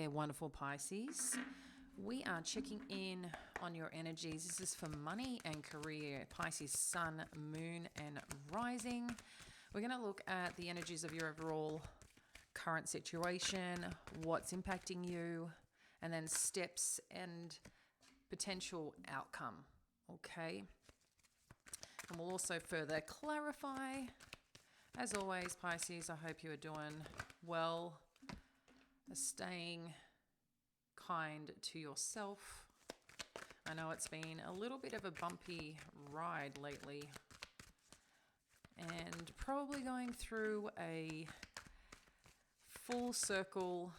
wonderful Pisces. We are checking in on your energies. This is for money and career. Pisces Sun, Moon, and Rising. We're going to look at the energies of your overall current situation, what's impacting you, and then steps and potential outcome. Okay. And we'll also further clarify. As always, Pisces, I hope you are doing well, staying kind to yourself. I know it's been a little bit of a bumpy ride lately and probably going through a full circle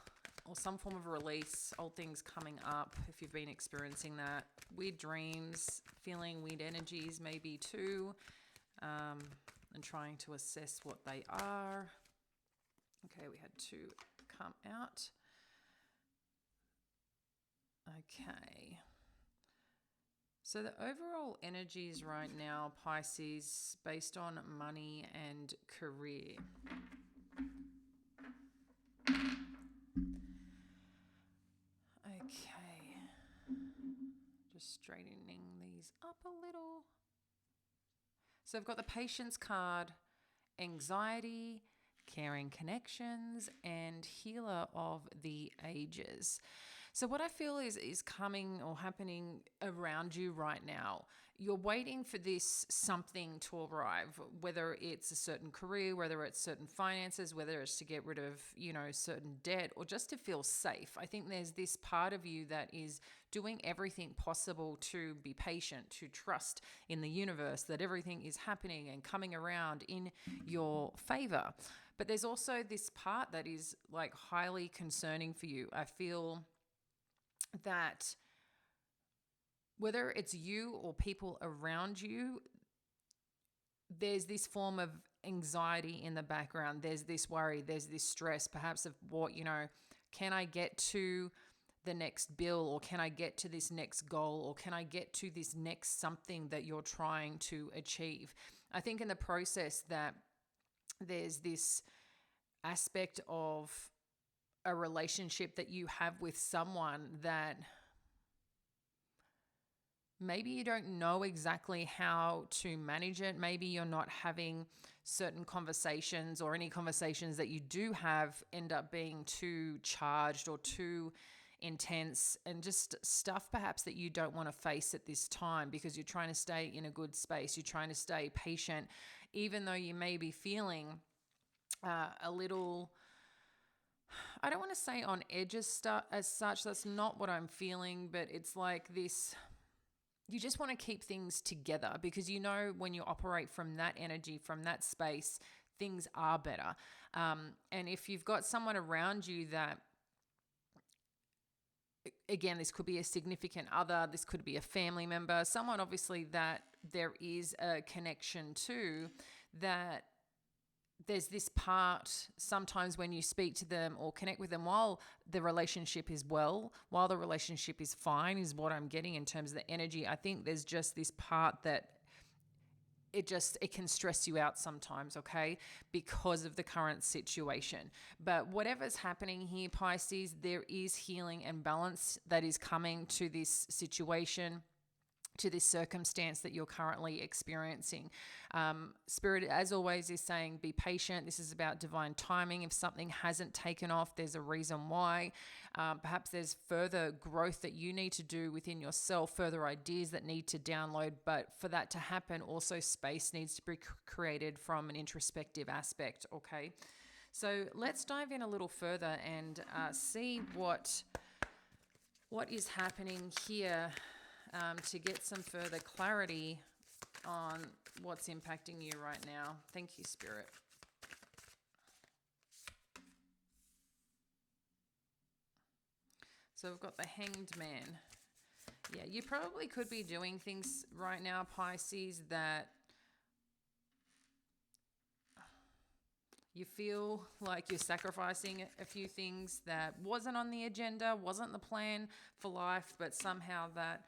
or some form of release, old things coming up if you've been experiencing that. Weird dreams, feeling weird energies maybe too, and trying to assess what they are. Okay, we had two come out. Okay. So the overall energies right now, Pisces, based on money and career. Okay. Just straightening these up a little. So I've got the Patience card, Anxiety, Caring Connections, and Healer of the Ages. So what I feel is coming or happening around you right now. You're waiting for this something to arrive, whether it's a certain career, whether it's certain finances, whether it's to get rid of, certain debt or just to feel safe. I think there's this part of you that is doing everything possible to be patient, to trust in the universe that everything is happening and coming around in your favor. But there's also this part that is like highly concerning for you. I feel that whether it's you or people around you, there's this form of anxiety in the background. There's this worry, there's this stress, perhaps of what, can I get to the next bill, or can I get to this next goal, or can I get to this next something that you're trying to achieve? I think in the process that there's this aspect of a relationship that you have with someone that maybe you don't know exactly how to manage it. Maybe you're not having certain conversations, or any conversations that you do have end up being too charged or too intense, and just stuff perhaps that you don't want to face at this time because you're trying to stay in a good space. You're trying to stay patient, even though you may be feeling a little, I don't want to say on edge as such. That's not what I'm feeling, but it's like this, you just want to keep things together because when you operate from that energy, from that space, things are better. And if you've got someone around you that, again, this could be a significant other, this could be a family member, someone obviously that there is a connection to, that there's this part sometimes when you speak to them or connect with them while the relationship is well, while the relationship is fine, is what I'm getting in terms of the energy. I think there's just this part that it can stress you out sometimes, okay, because of the current situation. But whatever's happening here, Pisces, there is healing and balance that is coming to this situation, to this circumstance that you're currently experiencing. Spirit, as always, is saying be patient. This is about divine timing. If something hasn't taken off, there's a reason why. Perhaps there's further growth that you need to do within yourself, further ideas that need to download. But for that to happen, also space needs to be created from an introspective aspect, okay? So let's dive in a little further and see what is happening here, to get some further clarity on what's impacting you right now. Thank you, Spirit. So we've got the Hanged Man. Yeah, you probably could be doing things right now, Pisces, that you feel like you're sacrificing a few things that wasn't on the agenda, wasn't the plan for life, but somehow that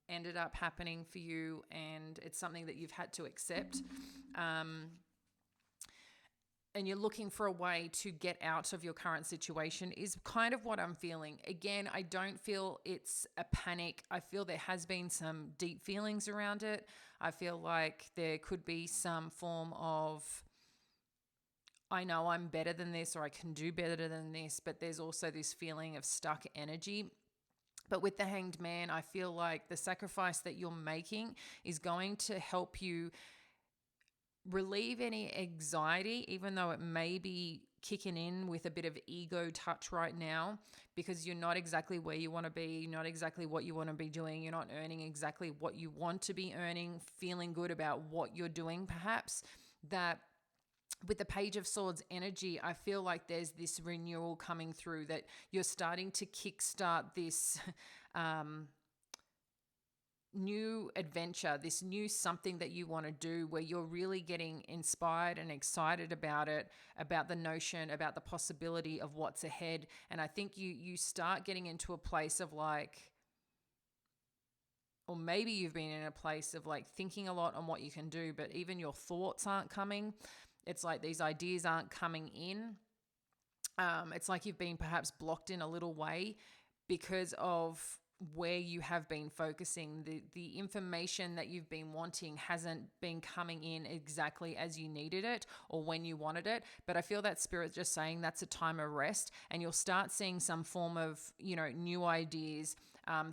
ended up happening for you, and it's something that you've had to accept. and you're looking for a way to get out of your current situation is kind of what I'm feeling. Again, I don't feel it's a panic. I feel there has been some deep feelings around it. I feel like there could be some form of, I know I'm better than this, or I can do better than this, but there's also this feeling of stuck energy. But with the Hanged Man, I feel like the sacrifice that you're making is going to help you relieve any anxiety, even though it may be kicking in with a bit of ego touch right now, because you're not exactly where you want to be, you're not exactly what you want to be doing, you're not earning exactly what you want to be earning, feeling good about what you're doing perhaps. That with the Page of Swords energy, I feel like there's this renewal coming through, that you're starting to kickstart this new adventure, this new something that you want to do, where you're really getting inspired and excited about it, about the notion, about the possibility of what's ahead. And I think you start getting into a place of like, or maybe you've been in a place of like thinking a lot on what you can do, but even your thoughts aren't coming. It's like these ideas aren't coming in. It's like you've been perhaps blocked in a little way because of where you have been focusing. The information that you've been wanting hasn't been coming in exactly as you needed it or when you wanted it. But I feel that Spirit just saying that's a time of rest, and you'll start seeing some form of, new ideas,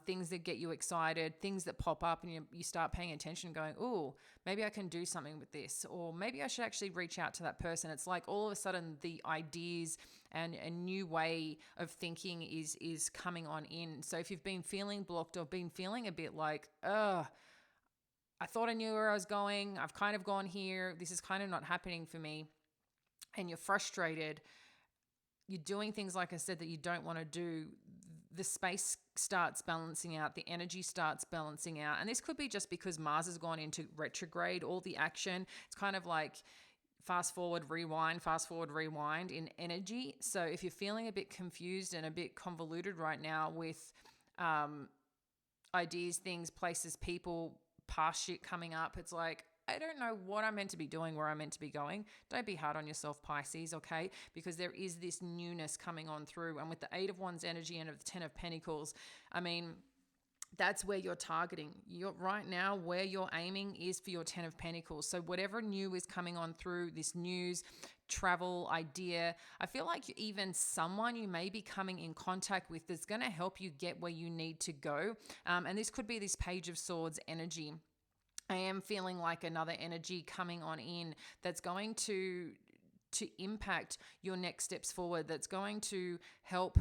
things that get you excited, things that pop up, and you start paying attention, going, oh, maybe I can do something with this, or maybe I should actually reach out to that person. It's like all of a sudden the ideas and a new way of thinking is coming on in. So if you've been feeling blocked or been feeling a bit like, I thought I knew where I was going, I've kind of gone here, this is kind of not happening for me, and you're frustrated, you're doing things, like I said, that you don't want to do, the space starts balancing out, the energy starts balancing out. And this could be just because Mars has gone into retrograde, all the action. It's kind of like fast forward, rewind in energy. So if you're feeling a bit confused and a bit convoluted right now with ideas, things, places, people, past shit coming up, it's like, I don't know what I'm meant to be doing, where I'm meant to be going. Don't be hard on yourself, Pisces, okay? Because there is this newness coming on through. And with the 8 of Wands energy and of the 10 of Pentacles, I mean, that's where you're targeting. You're right now, where you're aiming is for your 10 of Pentacles. So whatever new is coming on through, this news, travel, idea, I feel like even someone you may be coming in contact with that's going to help you get where you need to go. And this could be this Page of Swords energy. I am feeling like another energy coming on in that's going to impact your next steps forward, that's going to help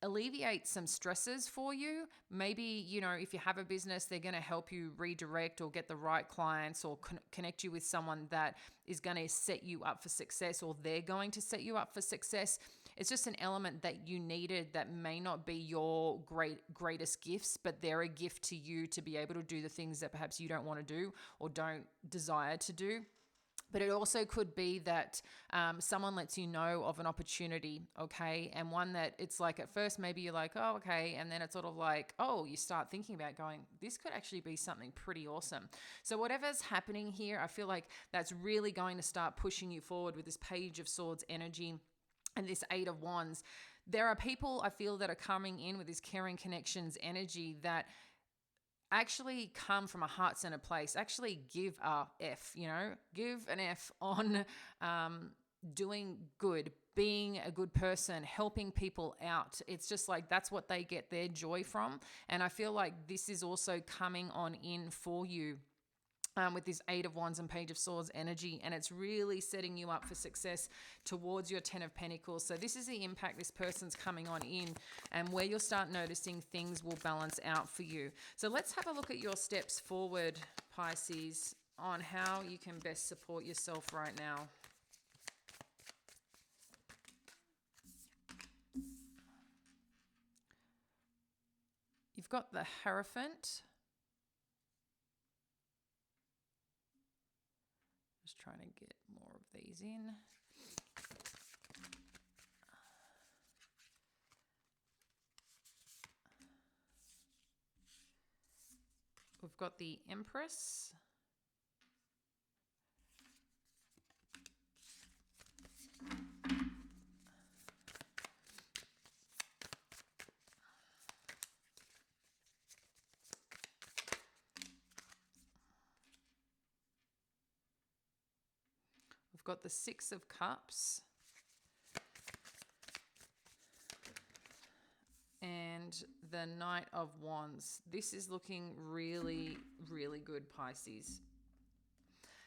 alleviate some stresses for you. Maybe, if you have a business, they're going to help you redirect or get the right clients, or connect you with someone that is going to set you up for success, or they're going to set you up for success. It's just an element that you needed that may not be your greatest gifts, but they're a gift to you to be able to do the things that perhaps you don't want to do or don't desire to do. But it also could be that someone lets you know of an opportunity, okay? And one that it's like at first maybe you're like, oh, okay. And then it's sort of like, oh, you start thinking about going, this could actually be something pretty awesome. So whatever's happening here, I feel like that's really going to start pushing you forward with this Page of Swords energy and this 8 of Wands. There are people I feel that are coming in with this caring connections energy that actually come from a heart-centered place. Actually give a F, give an F on doing good, being a good person, helping people out. It's just like that's what they get their joy from. And I feel like this is also coming on in for you. With this 8 of Wands and Page of Swords energy, and it's really setting you up for success towards your 10 of Pentacles. So this is the impact this person's coming on in, and where you'll start noticing things will balance out for you. So let's have a look at your steps forward, Pisces, on how you can best support yourself right now. You've got the Hierophant. Just trying to get more of these in. We've got the Empress. We've got the Six of Cups and the Knight of Wands. This is looking really, really good, Pisces.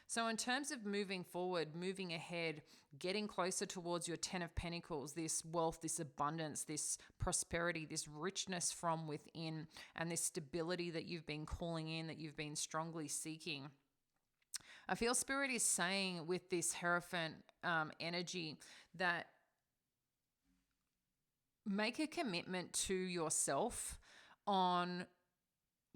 So in terms of moving forward, moving ahead, getting closer towards your 10 of Pentacles, this wealth, this abundance, this prosperity, this richness from within, and this stability that you've been calling in, that you've been strongly seeking. I feel Spirit is saying with this Hierophant energy that make a commitment to yourself on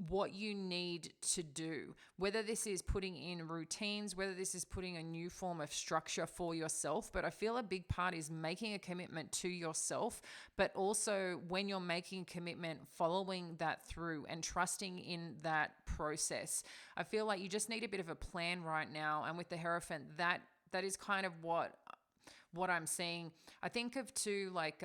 what you need to do, whether this is putting in routines, whether this is putting a new form of structure for yourself. But I feel a big part is making a commitment to yourself, but also when you're making a commitment, following that through and trusting in that process. I feel like you just need a bit of a plan right now. And with the Hierophant, that is kind of what I'm seeing. I think of too, like,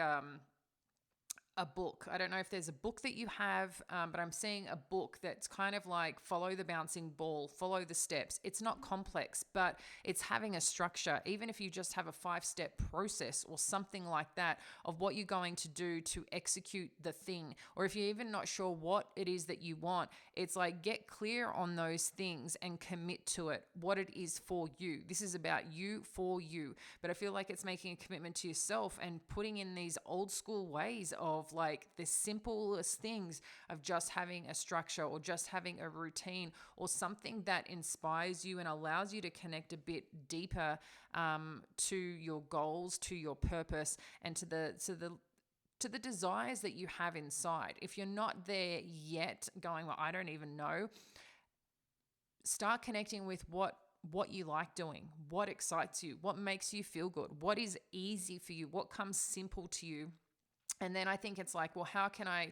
a book. I don't know if there's a book that you have, but I'm seeing a book that's kind of like follow the bouncing ball, follow the steps. It's not complex, but it's having a structure. Even if you just have a 5-step process or something like that of what you're going to do to execute the thing. Or if you're even not sure what it is that you want, it's like get clear on those things and commit to it, what it is for you. This is about you for you. But I feel like it's making a commitment to yourself and putting in these old school ways of like the simplest things of just having a structure or just having a routine or something that inspires you and allows you to connect a bit deeper to your goals, to your purpose, and to the desires that you have inside. If you're not there yet, going, well, I don't even know, start connecting with what you like doing, what excites you, what makes you feel good, what is easy for you, what comes simple to you. And then I think it's like, well, how can I,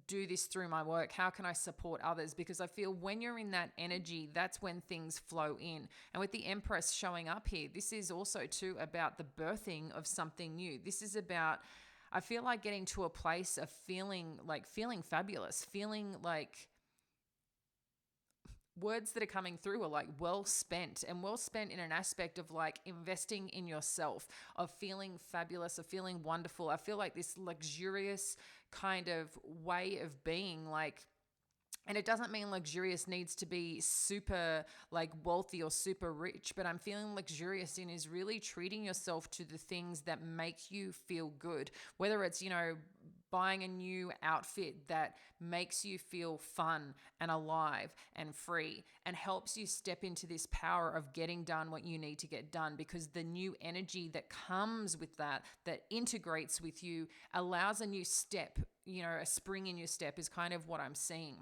do this through my work? How can I support others? Because I feel when you're in that energy, that's when things flow in. And with the Empress showing up here, this is also too about the birthing of something new. This is about, I feel like getting to a place of feeling fabulous, feeling like words that are coming through are like well spent, and well spent in an aspect of like investing in yourself, of feeling fabulous, of feeling wonderful. I feel like this luxurious kind of way of being, like, and it doesn't mean luxurious needs to be super like wealthy or super rich, but I'm feeling luxurious in is really treating yourself to the things that make you feel good, whether it's, buying a new outfit that makes you feel fun and alive and free and helps you step into this power of getting done what you need to get done, because the new energy that comes with that integrates with you, allows a new step, a spring in your step is kind of what I'm seeing.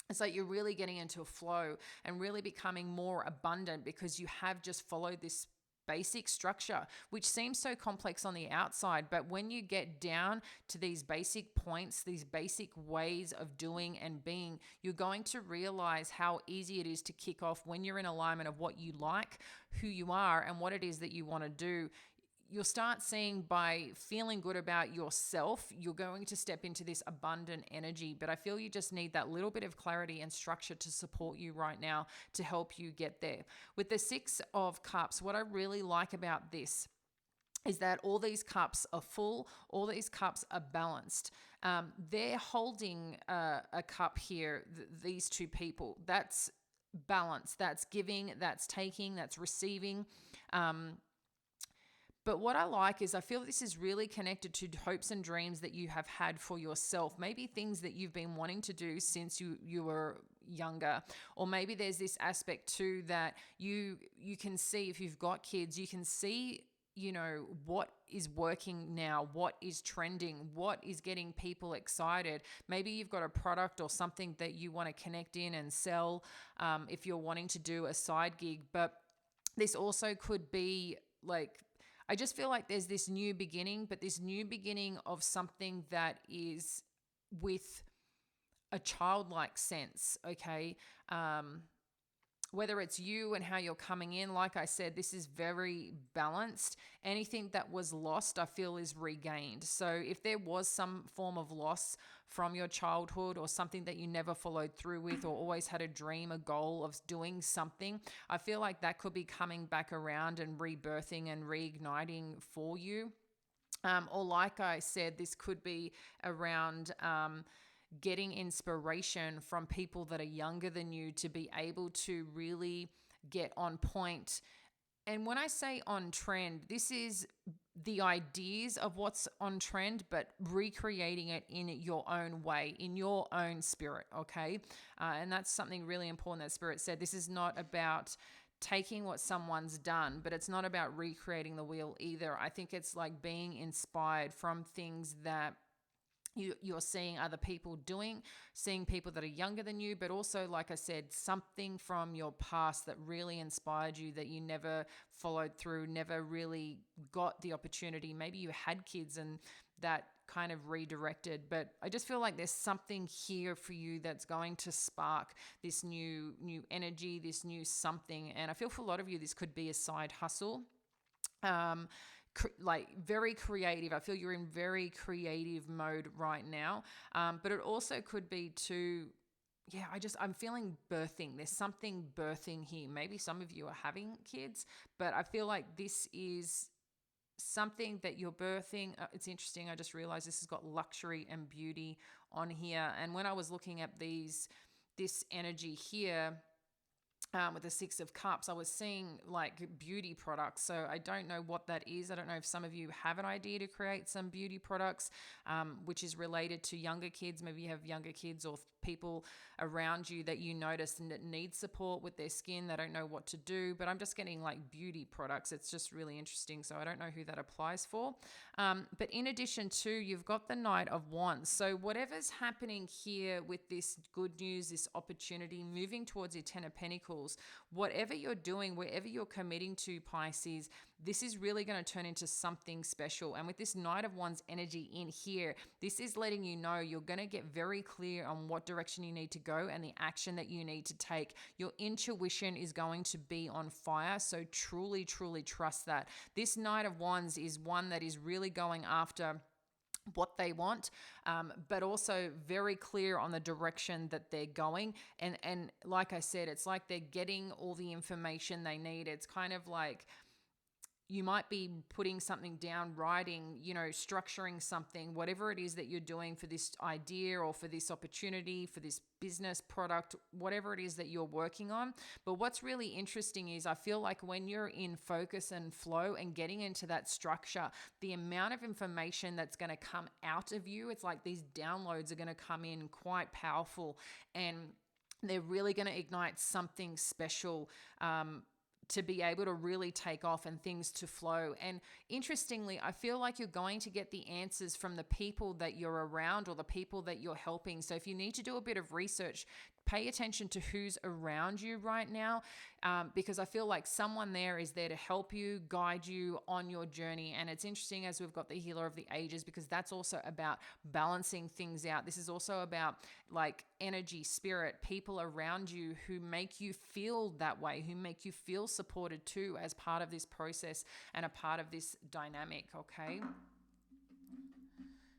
It's like you're really getting into a flow and really becoming more abundant because you have just followed this basic structure, which seems so complex on the outside. But when you get down to these basic points, these basic ways of doing and being, you're going to realize how easy it is to kick off when you're in alignment of what you like, who you are, and what it is that you want to do. You'll start seeing by feeling good about yourself, you're going to step into this abundant energy. But I feel you just need that little bit of clarity and structure to support you right now to help you get there. With the Six of Cups, what I really like about this is that all these cups are full, all these cups are balanced. They're holding a cup here, these two people. That's balance, that's giving, that's taking, that's receiving. But what I like is I feel this is really connected to hopes and dreams that you have had for yourself. Maybe things that you've been wanting to do since you were younger. Or maybe there's this aspect too that you can see, if you've got kids, you can see, what is working now, what is trending, what is getting people excited. Maybe you've got a product or something that you want to connect in and sell if you're wanting to do a side gig. But this also could be like, I just feel like there's this new beginning, but this new beginning of something that is with a childlike sense, okay? whether it's you and how you're coming in, like I said, this is very balanced. Anything that was lost, I feel, is regained. So if there was some form of loss from your childhood or something that you never followed through with or always had a dream, a goal of doing something, I feel like that could be coming back around and rebirthing and reigniting for you. Or like I said, this could be around getting inspiration from people that are younger than you to be able to really get on point. And when I say on trend, this is the ideas of what's on trend, but recreating it in your own way, in your own spirit, okay? And that's something really important that Spirit said. This is not about taking what someone's done, but it's not about recreating the wheel either. I think it's like being inspired from things that you're seeing other people doing, seeing people that are younger than you, but also, like I said, something from your past that really inspired you that you never followed through, never really got the opportunity. Maybe you had kids and that kind of redirected, but I just feel like there's something here for you that's going to spark this new energy, this new something. And I feel for a lot of you, this could be a side hustle. Like very creative. I feel you're in very creative mode right now. But it also could be to, I'm feeling birthing. There's something birthing here. Maybe some of you are having kids, but I feel like this is something that you're birthing. It's interesting. I just realized this has got luxury and beauty on here. And when I was looking at this energy here, with the Six of Cups, I was seeing like beauty products. So I don't know what that is. I don't know if some of you have an idea to create some beauty products, which is related to younger kids. Maybe you have younger kids or people around you that you notice and that need support with their skin. They don't know what to do, but I'm just getting like beauty products. It's just really interesting. So I don't know who that applies for. But in addition to, you've got the Knight of Wands. So whatever's happening here with this good news, this opportunity, moving towards your Ten of Pentacles, whatever you're doing, wherever you're committing to, Pisces, this is really going to turn into something special. And with this Knight of Wands energy in here, this is letting you know you're going to get very clear on what direction you need to go and the action that you need to take. Your intuition is going to be on fire. So truly, truly trust that. This Knight of Wands is one that is really going after what they want, but also very clear on the direction that they're going. And like I said, it's like they're getting all the information they need. It's kind of like you might be putting something down, writing, structuring something, whatever it is that you're doing for this idea or for this opportunity, for this business product, whatever it is that you're working on. But what's really interesting is I feel like when you're in focus and flow and getting into that structure, the amount of information that's going to come out of you, it's like these downloads are going to come in quite powerful, and they're really going to ignite something special, to be able to really take off and things to flow. And interestingly, I feel like you're going to get the answers from the people that you're around or the people that you're helping. So if you need to do a bit of research, pay attention to who's around you right now, because I feel like someone there is there to help you, guide you on your journey. And it's interesting as we've got the Healer of the Ages, because that's also about balancing things out. This is also about like energy, spirit, people around you who make you feel that way, who make you feel supported too as part of this process and a part of this dynamic, okay?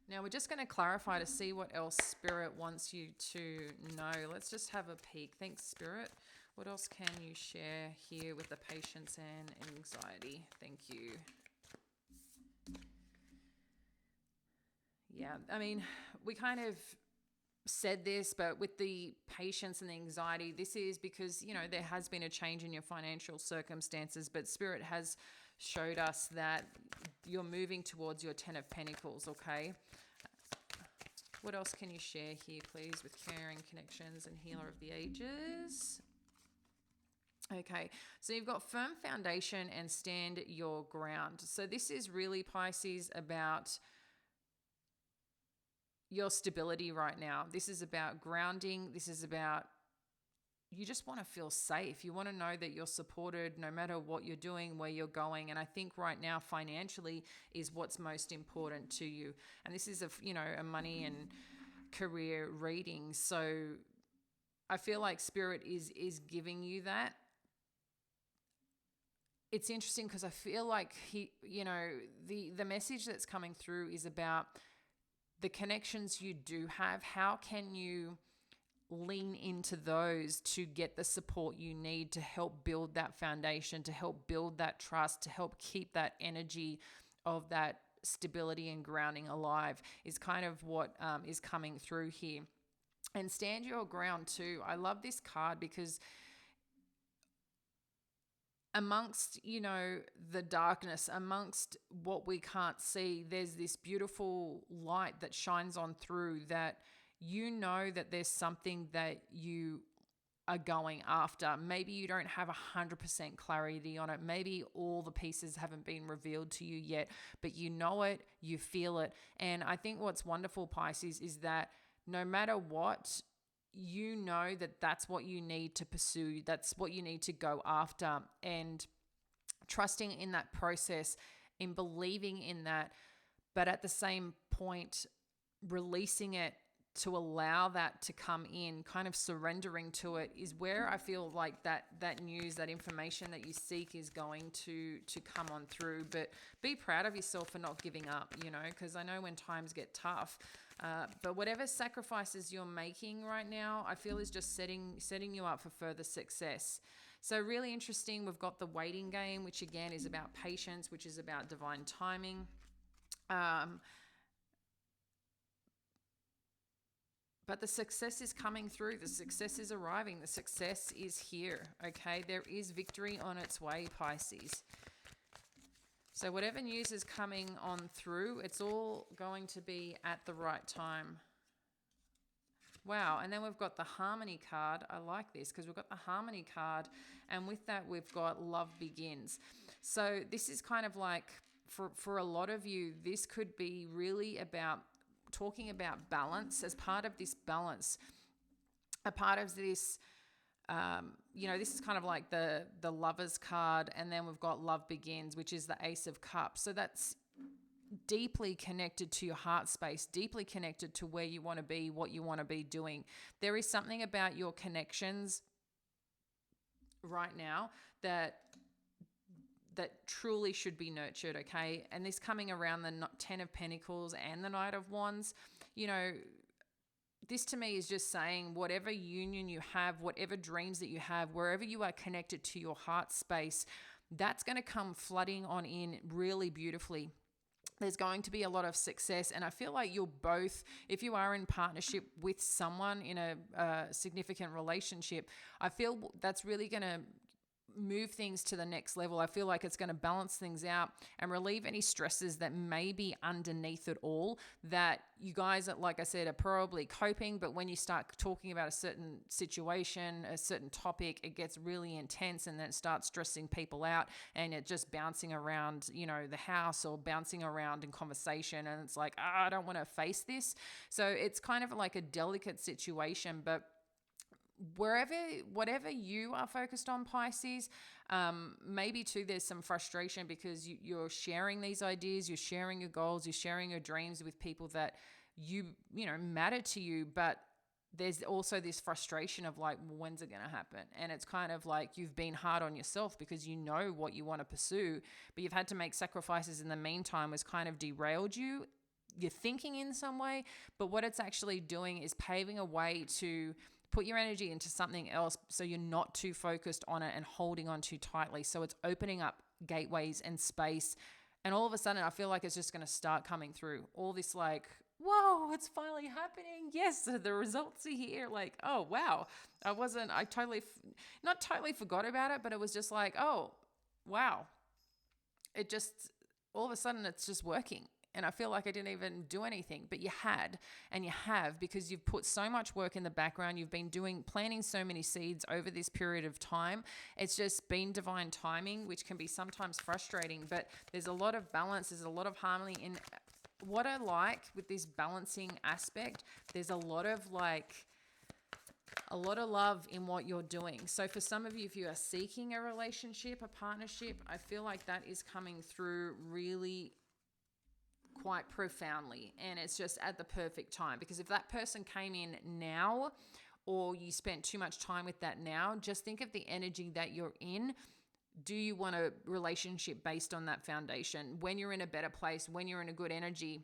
Now we're just going to clarify to see what else Spirit wants you to know. Let's just have a peek. Thanks, Spirit. What else can you share here with the patience and anxiety? Thank you. Yeah, I mean, we kind of said this, but with the patience and the anxiety, this is because, there has been a change in your financial circumstances, but Spirit has showed us that you're moving towards your Ten of Pentacles, okay? What else can you share here, please, with Caring Connections and Healer of the Ages? Okay, so you've got firm foundation and stand your ground. So this is really, Pisces, about your stability right now. This is about grounding. This is about you just want to feel safe. You want to know that you're supported no matter what you're doing, where you're going. And I think right now financially is what's most important to you. And this is a money and career reading. So I feel like Spirit is giving you that. it's interesting because I feel like the message that's coming through is about the connections you do have. How can you lean into those to get the support you need to help build that foundation, to help build that trust, to help keep that energy of that stability and grounding alive, is kind of what is coming through here. And stand your ground too. I love this card because amongst, the darkness, amongst what we can't see, there's this beautiful light that shines on through, that that there's something that you are going after. Maybe you don't have 100% clarity on it. Maybe all the pieces haven't been revealed to you yet, but you know it, you feel it. And I think what's wonderful, Pisces, is that no matter what, that's what you need to pursue. That's what you need to go after, and trusting in that process, in believing in that, but at the same point, releasing it to allow that to come in, kind of surrendering to it, is where I feel like that news, that information that you seek is going to come on through. But be proud of yourself for not giving up, because I know when times get tough, but whatever sacrifices you're making right now, I feel is just setting you up for further success. So really interesting. We've got the waiting game, which again is about patience, which is about divine timing. But the success is coming through. The success is arriving. The success is here, okay? There is victory on its way, Pisces. So whatever news is coming on through, it's all going to be at the right time. Wow, and then we've got the Harmony card. I like this because we've got the Harmony card, and with that we've got Love Begins. So this is kind of like, for a lot of you, this could be really about talking about balance. As part of this balance, a part of this, this is kind of like the Lovers card, and then we've got Love Begins, which is the Ace of Cups. So that's deeply connected to your heart space, deeply connected to where you want to be, what you want to be doing. There is something about your connections right now that truly should be nurtured, okay? And this coming around the 10 of Pentacles and the Knight of Wands, this to me is just saying whatever union you have, whatever dreams that you have, wherever you are connected to your heart space, that's going to come flooding on in really beautifully. There's going to be a lot of success, and I feel like you'll both, if you are in partnership with someone in a significant relationship, I feel that's really going to move things to the next level. I feel like it's going to balance things out and relieve any stresses that may be underneath it all, that you guys, like I said, are probably coping, but when you start talking about a certain situation, a certain topic, it gets really intense, and then it starts stressing people out, and it just bouncing around, the house, or bouncing around in conversation, and it's like, I don't want to face this. So it's kind of like a delicate situation, but whatever you are focused on, Pisces, maybe too there's some frustration because you're sharing these ideas, you're sharing your goals, you're sharing your dreams with people that matter to you, but there's also this frustration of like, when's it going to happen? And it's kind of like you've been hard on yourself because you know what you want to pursue, but you've had to make sacrifices in the meantime, has kind of derailed you. You're thinking in some way, but what it's actually doing is paving a way to put your energy into something else, so you're not too focused on it and holding on too tightly. So it's opening up gateways and space, and all of a sudden I feel like it's just going to start coming through. All this like, whoa, it's finally happening. Yes, the results are here. Like, oh, wow. I totally, not totally forgot about it, but it was just like, oh, wow. It just, all of a sudden it's just working. And I feel like I didn't even do anything, but you had, and you have, because you've put so much work in the background. You've been planting so many seeds over this period of time. It's just been divine timing, which can be sometimes frustrating, but there's a lot of balance. There's a lot of harmony in what I like with this balancing aspect. There's a lot of love in what you're doing. So for some of you, if you are seeking a relationship, a partnership, I feel like that is coming through really quite profoundly, and it's just at the perfect time, because if that person came in now, or you spent too much time with that now, just think of the energy that you're in. do you want a relationship based on that foundation? When you're in a better place, when you're in a good energy,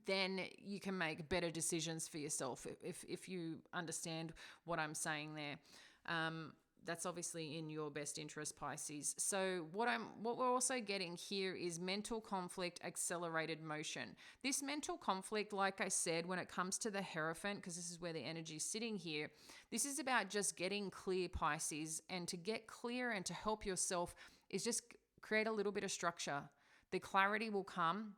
then you can make better decisions for yourself if you understand what I'm saying there. That's obviously in your best interest, Pisces. So what we're also getting here is mental conflict, accelerated motion. This mental conflict, like I said, when it comes to the Hierophant, because this is where the energy is sitting here, this is about just getting clear, Pisces. And to get clear and to help yourself is just create a little bit of structure. The clarity will come.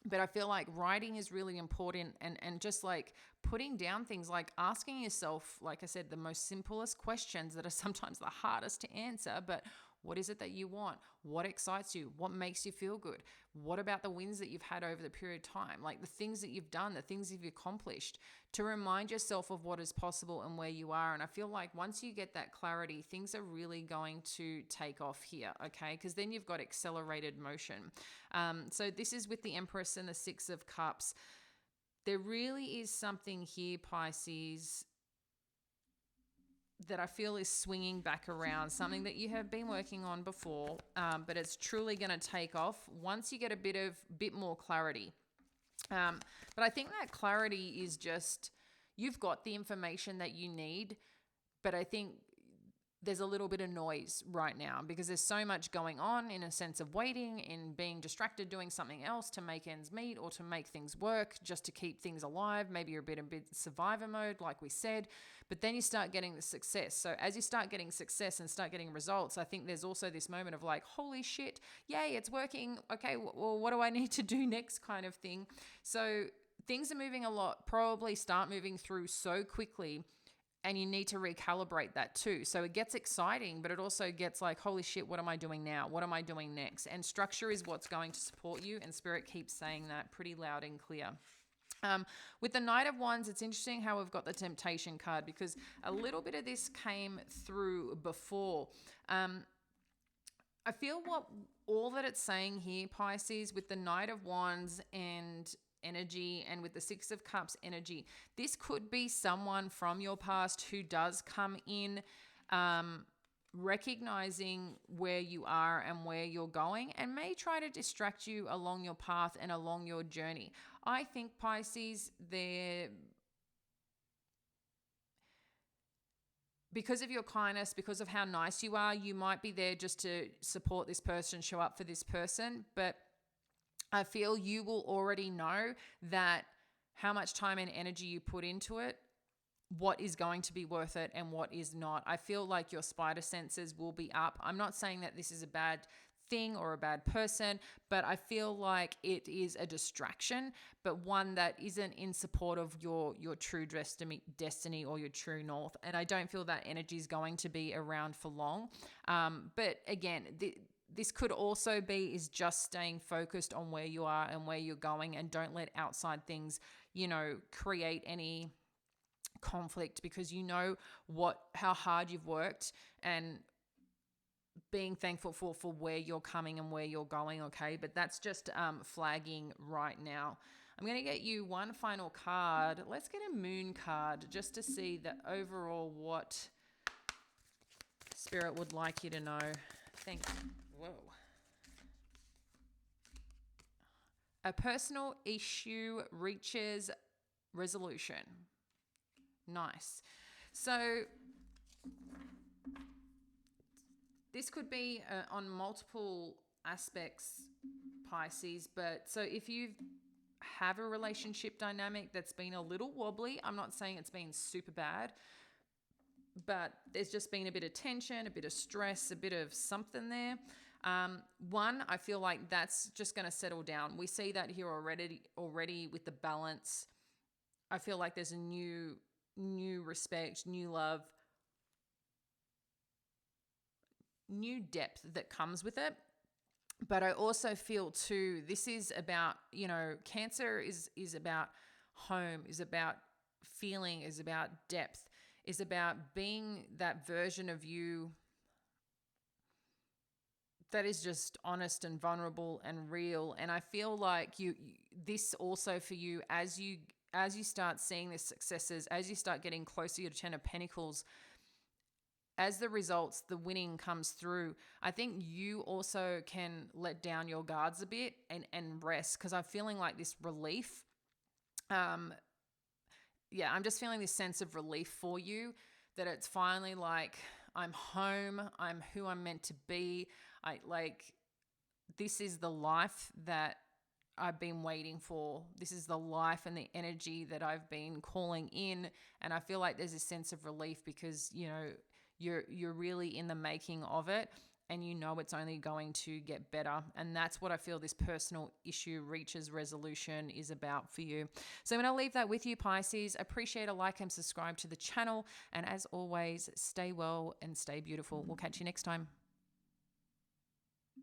But I feel like writing is really important, and just like putting down things, like asking yourself, like I said, the most simplest questions that are sometimes the hardest to answer. But what is it that you want? What excites you? What makes you feel good? What about the wins that you've had over the period of time? Like the things that you've done, the things you've accomplished, to remind yourself of what is possible and where you are. And I feel like once you get that clarity, things are really going to take off here, okay? Because then you've got accelerated motion. So this is with the Empress and the Six of Cups. There really is something here, Pisces, that I feel is swinging back around, something that you have been working on before, but it's truly going to take off once you get a bit more clarity. But I think that clarity is just, you've got the information that you need, but I think there's a little bit of noise right now because there's so much going on, in a sense of waiting, in being distracted, doing something else to make ends meet or to make things work, just to keep things alive. Maybe you're a bit survivor mode, like we said, but then you start getting the success. So as you start getting success and start getting results, I think there's also this moment of like, holy shit, yay, it's working. Okay, well, what do I need to do next, kind of thing. So things are moving a lot, probably start moving through so quickly, and you need to recalibrate that too. So it gets exciting, but it also gets like, holy shit, what am I doing now? What am I doing next? And structure is what's going to support you. And Spirit keeps saying that pretty loud and clear. With the Knight of Wands, it's interesting how we've got the Temptation card, because a little bit of this came through before. I feel all that it's saying here, Pisces, with the Knight of Wands and energy, and with the Six of Cups energy, this could be someone from your past who does come in, recognizing where you are and where you're going, and may try to distract you along your path and along your journey. I think, Pisces, because of your kindness, because of how nice you are, you might be there just to support this person, show up for this person, but I feel you will already know that how much time and energy you put into it, what is going to be worth it and what is not. I feel like your spider senses will be up. I'm not saying that this is a bad thing or a bad person, but I feel like it is a distraction, but one that isn't in support of your true destiny or your true north. And I don't feel that energy is going to be around for long. But again, this could also be is just staying focused on where you are and where you're going, and don't let outside things, create any conflict, because how hard you've worked, and being thankful for where you're coming and where you're going, okay? But that's just flagging right now. I'm going to get you one final card. Let's get a Moon card just to see the overall what Spirit would like you to know. Whoa. A personal issue reaches resolution. Nice. So this could be on multiple aspects, Pisces, but so if you have a relationship dynamic that's been a little wobbly, I'm not saying it's been super bad, but there's just been a bit of tension, a bit of stress, a bit of something there. I feel like that's just going to settle down. We see that here already with the balance. I feel like there's a new respect, new love, new depth that comes with it. But I also feel too, this is about, Cancer is about home, is about feeling, is about depth, is about being that version of you that is just honest and vulnerable and real. And I feel like this also for you, as you start seeing the successes, as you start getting closer to Ten of Pentacles, as the results, the winning comes through, I think you also can let down your guards a bit and rest, because I'm feeling like this relief. I'm just feeling this sense of relief for you, that it's finally like, I'm home, I'm who I'm meant to be. This is the life that I've been waiting for. This is the life and the energy that I've been calling in. And I feel like there's a sense of relief, because, you're really in the making of it, and it's only going to get better. And that's what I feel this personal issue reaches resolution is about for you. So I'm going to leave that with you, Pisces. Appreciate a like and subscribe to the channel. And as always, stay well and stay beautiful. We'll catch you next time.